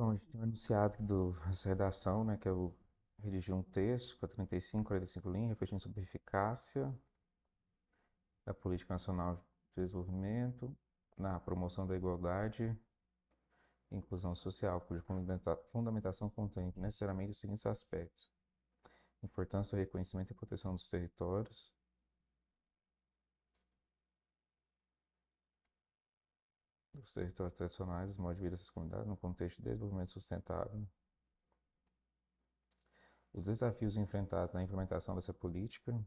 Então, a gente tem um enunciado aqui dessa redação, né, que é o redigir um texto com 35, 45 linhas, refletindo sobre a eficácia da política nacional de desenvolvimento na promoção da igualdade e inclusão social, cuja fundamentação contém necessariamente os seguintes aspectos: importância do reconhecimento e proteção dos territórios, tradicionais, dos modos de vida dessas comunidades no contexto de desenvolvimento sustentável, os desafios enfrentados na implementação dessa política,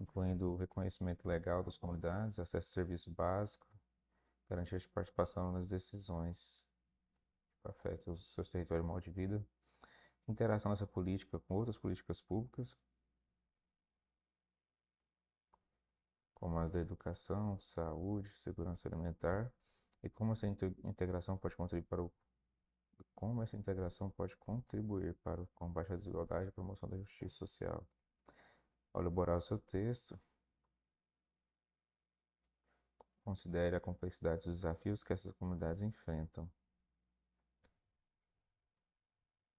incluindo o reconhecimento legal das comunidades, acesso a serviço básico, garantia de participação nas decisões que afetam os seus territórios e modo de vida, interação dessa política com outras políticas públicas, como as da educação, saúde, segurança alimentar, e como essa integração pode contribuir para o combate à desigualdade e a promoção da justiça social. Ao elaborar o seu texto, considere a complexidade dos desafios que essas comunidades enfrentam,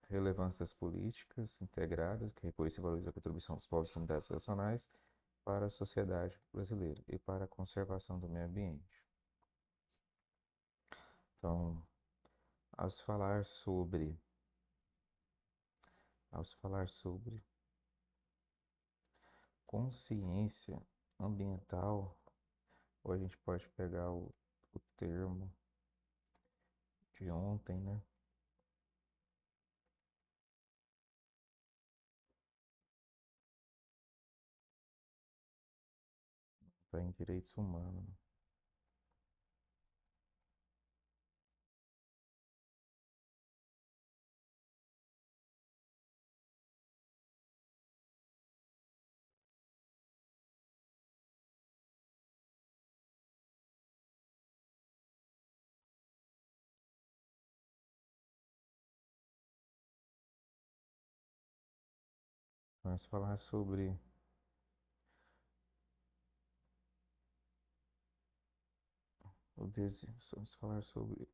relevância das políticas integradas que reconhecem e valorizam a contribuição dos povos e comunidades nacionais para a sociedade brasileira e para a conservação do meio ambiente. Então, ao se falar sobre consciência ambiental, ou a gente pode pegar o termo de ontem, né? Está em direitos humanos. Vamos falar sobre vamos falar sobre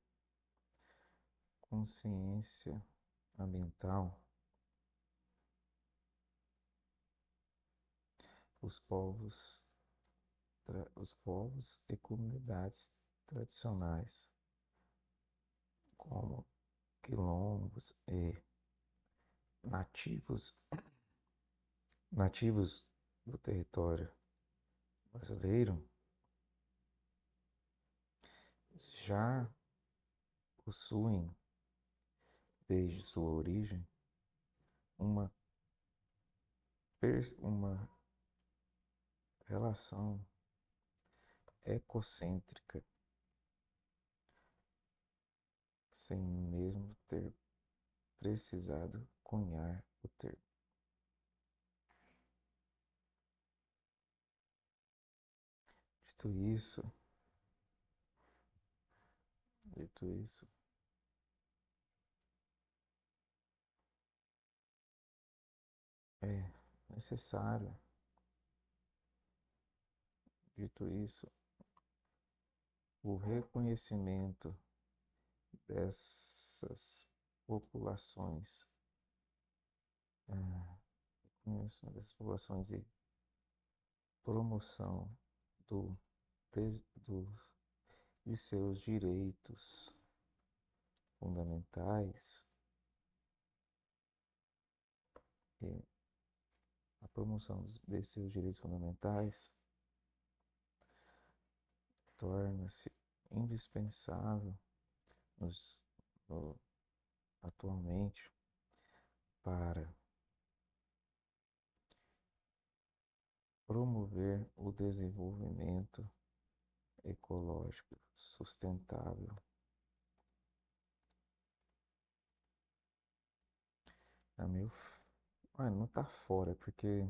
consciência ambiental. Os povos, os povos e comunidades tradicionais, como quilombos e nativos, nativos do território brasileiro, já possuem, desde sua origem, uma, uma relação ecocêntrica, sem mesmo ter precisado cunhar o termo. Dito isso, dito isso, é necessário, dito isso, o reconhecimento dessas populações, dessas populações e promoção do, do, de seus direitos fundamentais, e a promoção de seus direitos fundamentais torna-se indispensável nos, no, atualmente para promover o desenvolvimento ecológico sustentável. É meio. Não tá fora, porque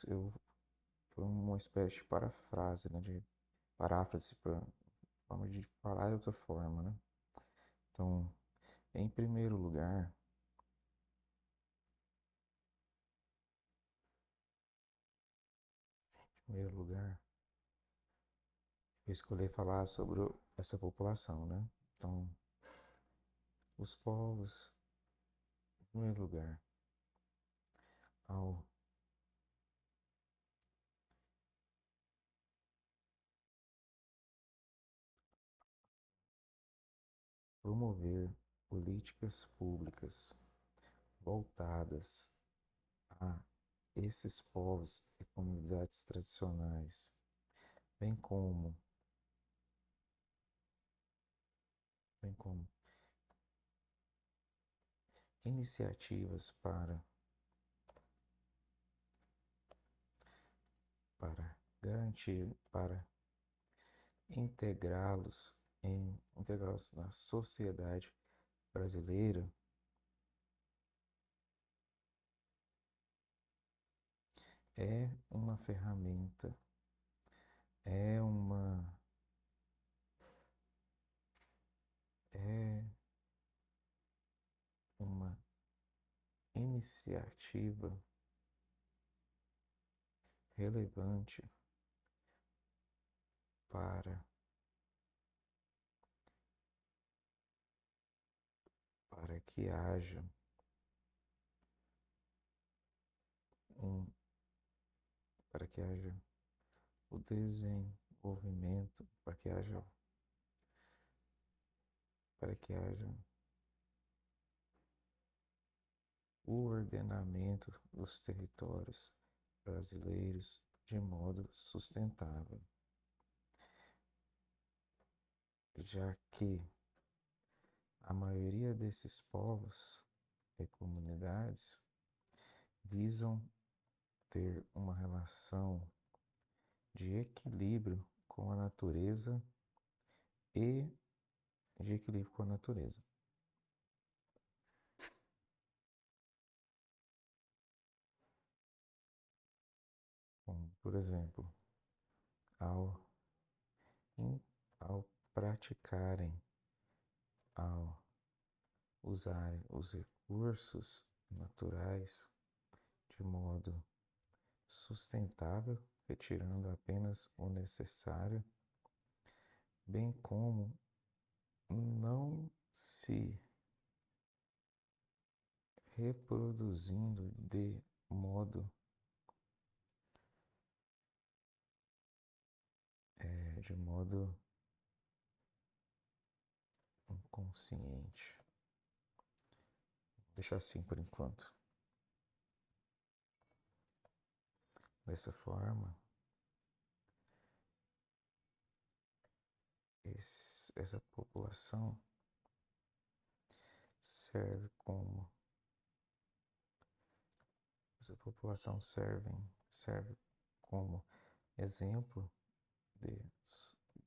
eu, foi uma espécie de parafrase, né? De paráfrase para forma de falar de outra forma, né? Então, em primeiro lugar, em primeiro lugar, eu escolhi falar sobre essa população, né? Então, os povos, em primeiro lugar, ao promover políticas públicas voltadas a esses povos e comunidades tradicionais, bem como, bem como iniciativas para garantir, para integrá-los na sociedade brasileira, é uma ferramenta, é uma é uma iniciativa relevante para para que haja um para que haja o desenvolvimento, para que haja o ordenamento dos territórios brasileiros de modo sustentável, já que a maioria desses povos e comunidades visam ter uma relação de equilíbrio com a natureza e de equilíbrio com a natureza. Como, por exemplo, ao, ao praticarem, ao usarem os recursos naturais de modo sustentável, retirando apenas o necessário, bem como não se reproduzindo de modo inconsciente. Vou deixar assim por enquanto. Dessa forma, essa população serve como essa população serve como exemplo de,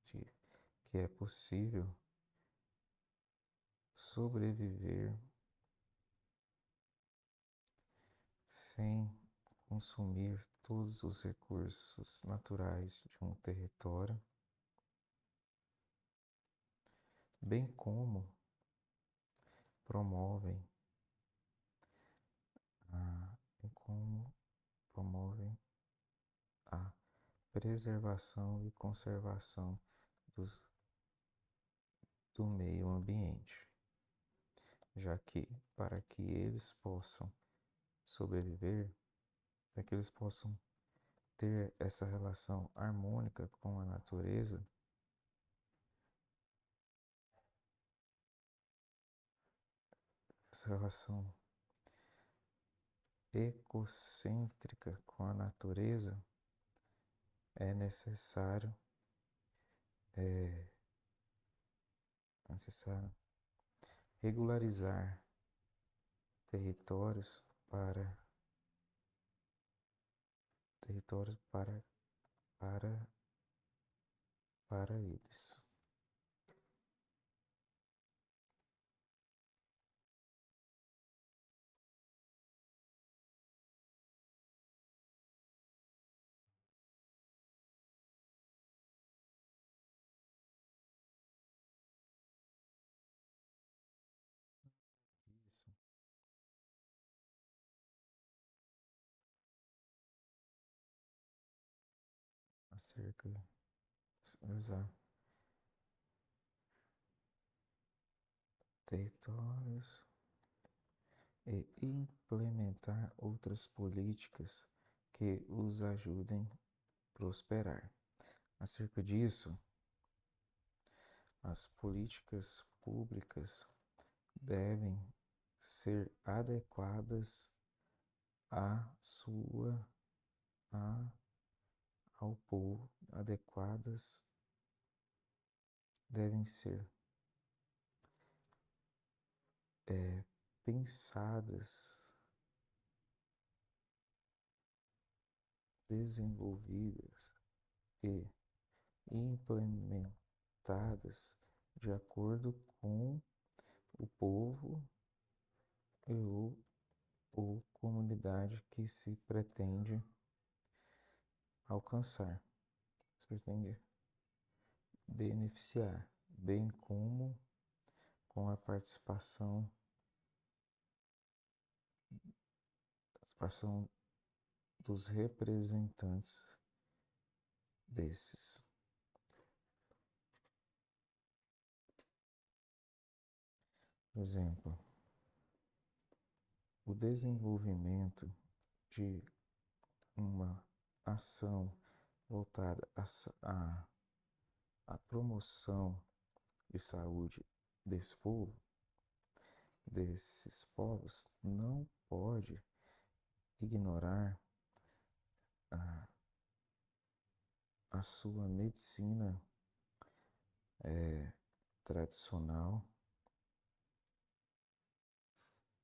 de que é possível sobreviver sem consumir todos os recursos naturais de um território, bem como promovem bem como promovem a preservação e conservação dos, do meio ambiente, já que para que eles possam sobreviver, para que eles possam ter essa relação harmônica com a natureza, essa relação ecocêntrica com a natureza, é necessário regularizar territórios territórios para, para eles. Isso. Acerca usar territórios e implementar outras políticas que os ajudem a prosperar. Acerca disso, as políticas públicas devem ser adequadas à sua, a, ao povo, adequadas devem ser pensadas, desenvolvidas e implementadas de acordo com o povo e ou comunidade que se pretende alcançar, se pretende beneficiar, bem como com a participação dos representantes desses. Por exemplo, o desenvolvimento de uma ação voltada à promoção de saúde desse povo, desses povos, não pode ignorar a sua medicina tradicional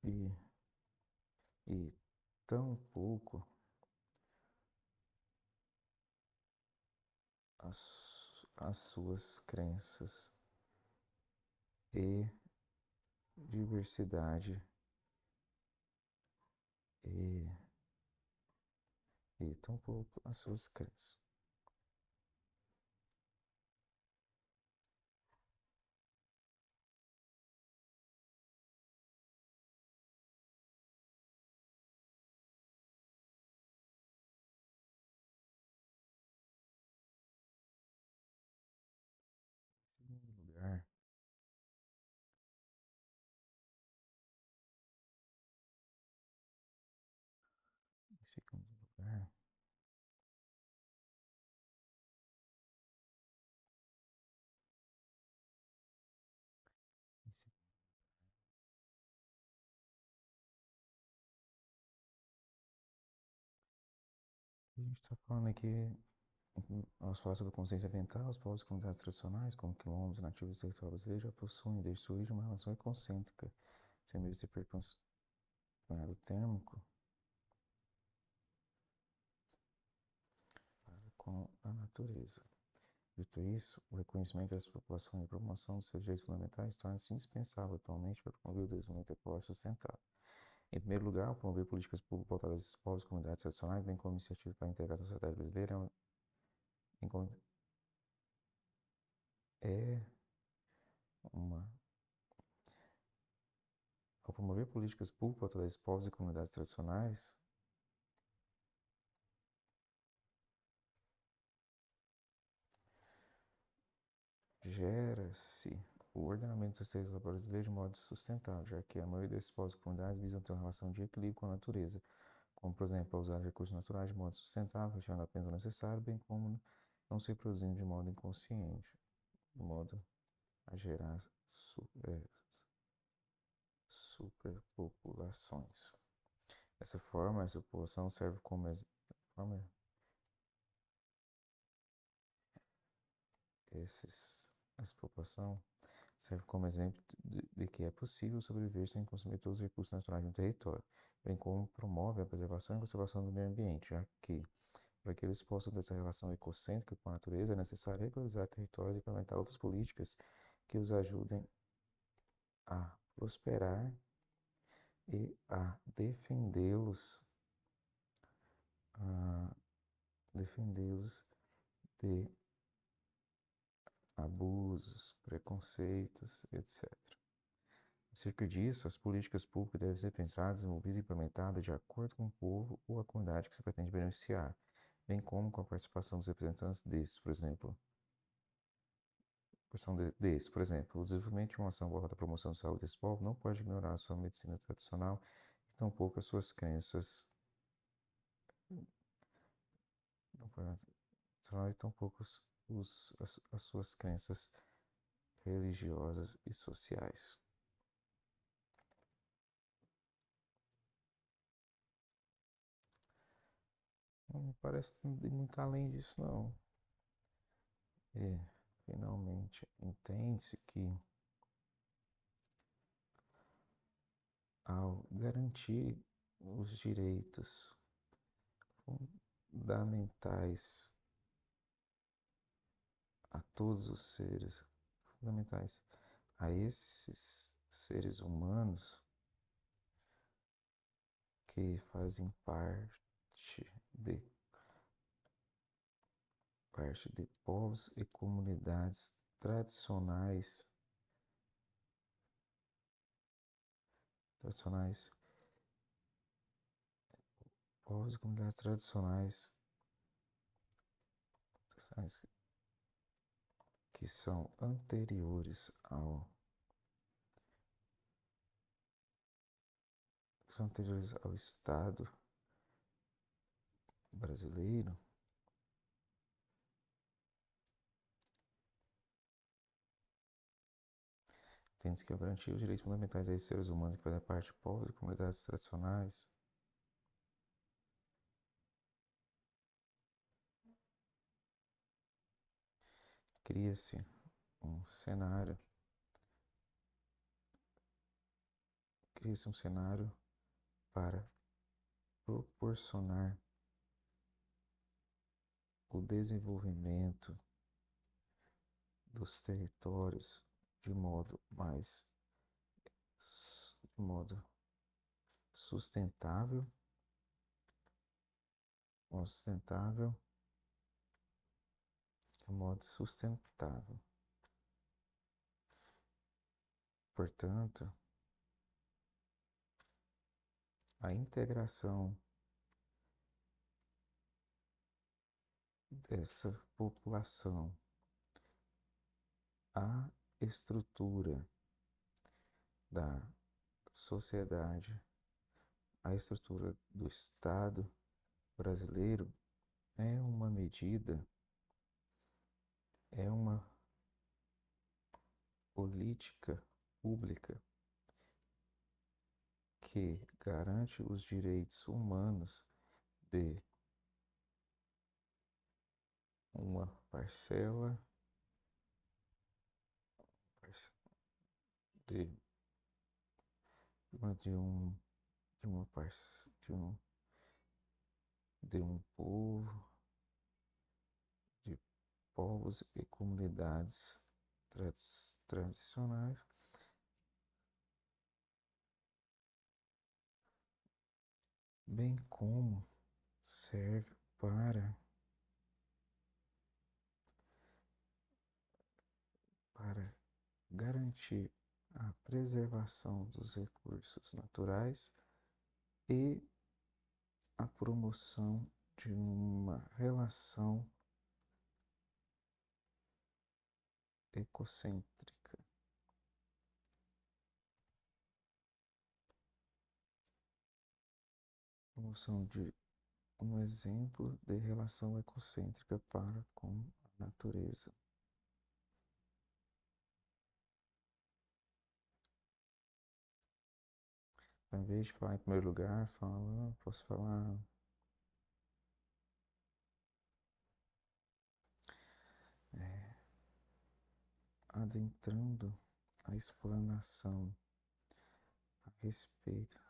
e, e tampouco as suas crenças e diversidade e, e tampouco as suas crenças. Em segundo lugar, em segundo lugar, em se- a gente está falando aqui, nós falamos sobre consciência ambiental, os povos e comunidades tradicionais, como quilombos, nativos e territórios, eles já possuem desde sua origem uma relação egocêntrica, sem medo de ser preconceito térmico para com a natureza. Dito isso, o reconhecimento dessa população e a promoção dos seus direitos fundamentais torna-se indispensável atualmente para promover o desenvolvimento ecológico sustentável. Em primeiro lugar, promover políticas públicas voltadas aos povos e comunidades tradicionais, bem como iniciativas para integrar a sociedade brasileira, é uma. Ao promover políticas públicas voltadas aos povos e comunidades tradicionais, gera-se o ordenamento dos territórios brasileiros de modo sustentável, já que a maioria desses povos e comunidades visam ter uma relação de equilíbrio com a natureza, como, por exemplo, usar recursos naturais de modo sustentável, retirando apenas o necessário, bem como não se produzindo de modo inconsciente, de modo a gerar superpopulações. Dessa forma, essa população serve como essa população serve como exemplo de que é possível sobreviver sem consumir todos os recursos naturais de um território, bem como promove a preservação e conservação do meio ambiente, já que, para que eles possam ter essa relação ecocêntrica com a natureza, é necessário regularizar territórios e implementar outras políticas que os ajudem a prosperar e a defendê-los de abusos, preconceitos, etc. Acerca disso, as políticas públicas devem ser pensadas, desenvolvidas e implementadas de acordo com o povo ou a comunidade que se pretende beneficiar, bem como com a participação dos representantes desses, por exemplo, desse, por exemplo, o desenvolvimento de uma ação voltada à promoção da saúde desse povo não pode ignorar a sua medicina tradicional e tampouco as suas crenças, não pode ignorar e tampouco as suas crenças religiosas e sociais. Não me parece ir muito além disso, não. E, finalmente, entende-se que, ao garantir os direitos fundamentais a todos os seres, fundamentais a esses seres humanos que fazem de, parte de povos e comunidades tradicionais, povos e comunidades tradicionais que são anteriores ao Estado brasileiro, tendo que garantir os direitos fundamentais a esses seres humanos que fazem parte de povos e comunidades tradicionais. Cria-se um cenário, para proporcionar o desenvolvimento dos territórios de modo sustentável, de modo sustentável. Portanto, a integração dessa população à estrutura da sociedade, à estrutura do Estado brasileiro é uma medida, é uma política pública que garante os direitos humanos de uma parcela de, de um de uma parce, de um povo, de povos e comunidades tradicionais, bem como serve para garantir a preservação dos recursos naturais e a promoção de uma relação ecocêntrica. Promoção de um exemplo de relação ecocêntrica para com a natureza. Ao invés de falar em primeiro lugar, posso falar adentrando a explanação a respeito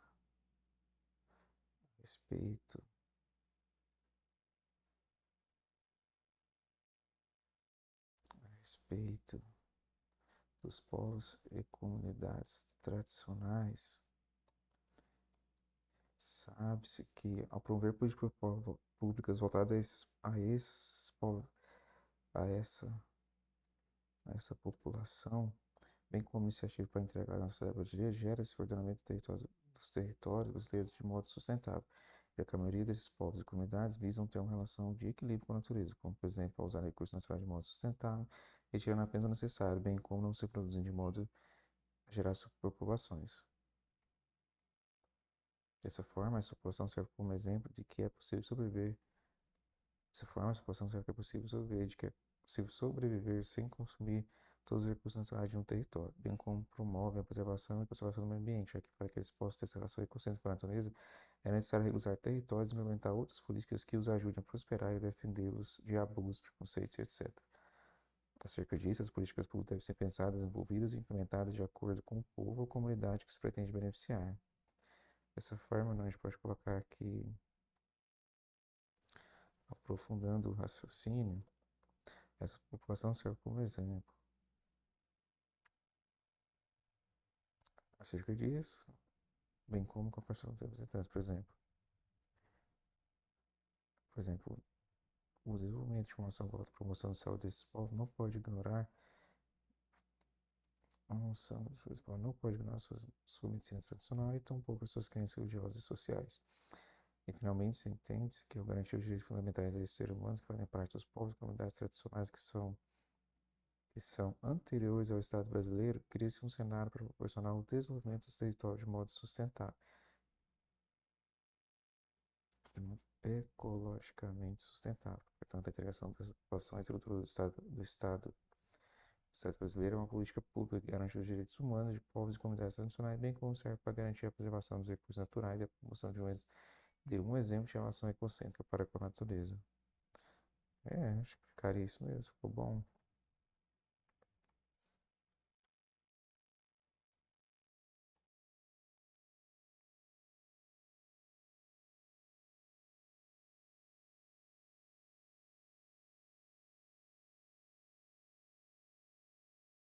dos povos e comunidades tradicionais, sabe-se que, ao promover políticas públicas voltadas a essa população, bem como iniciativa para entregar a nossa brasileira, gera esse ordenamento dos territórios brasileiros de modo sustentável, já que a maioria desses povos e comunidades visam ter uma relação de equilíbrio com a natureza, como, por exemplo, usar recursos naturais de modo sustentável, retirando apenas o necessário, bem como não se produzindo de modo a gerar superpopulações. Dessa forma, essa população serve como exemplo de que é possível sobreviver. Dessa forma, essa população serve que é possível sobreviver, de que é possível sobreviver sem consumir todos os recursos naturais de um território, bem como promove a preservação e conservação do meio ambiente, já que para que eles possam ter essa relação ecosistêmica com a natureza, é necessário regular territórios e implementar outras políticas que os ajudem a prosperar e defendê-los de abusos, preconceitos, etc. Acerca disso, as políticas públicas devem ser pensadas, desenvolvidas e implementadas de acordo com o povo ou comunidade que se pretende beneficiar. Dessa forma, a gente pode colocar aqui, aprofundando o raciocínio, essa população serve como exemplo. Acerca disso, bem como com a participação dos representantes, por exemplo, o desenvolvimento de informação para a promoção de saúde desses povos não pode ignorar a noção das suas povos, não pode ignorar sua medicina tradicional e tampouco as suas crenças religiosas e sociais. E finalmente, se entende que ao garantir os direitos fundamentais a esses seres humanos que fazem parte dos povos e comunidades tradicionais que são anteriores ao Estado brasileiro, cria-se um cenário para proporcionar o desenvolvimento dos territórios de modo sustentável, de modo ecologicamente sustentável. Portanto, a integração das populações e cultura do Estado brasileiro é uma política pública que garante os direitos humanos de povos e comunidades tradicionais, bem como serve para garantir a preservação dos recursos naturais e a promoção de um exemplo de relação ecocêntrica para com a natureza. Acho que ficaria isso mesmo, ficou bom.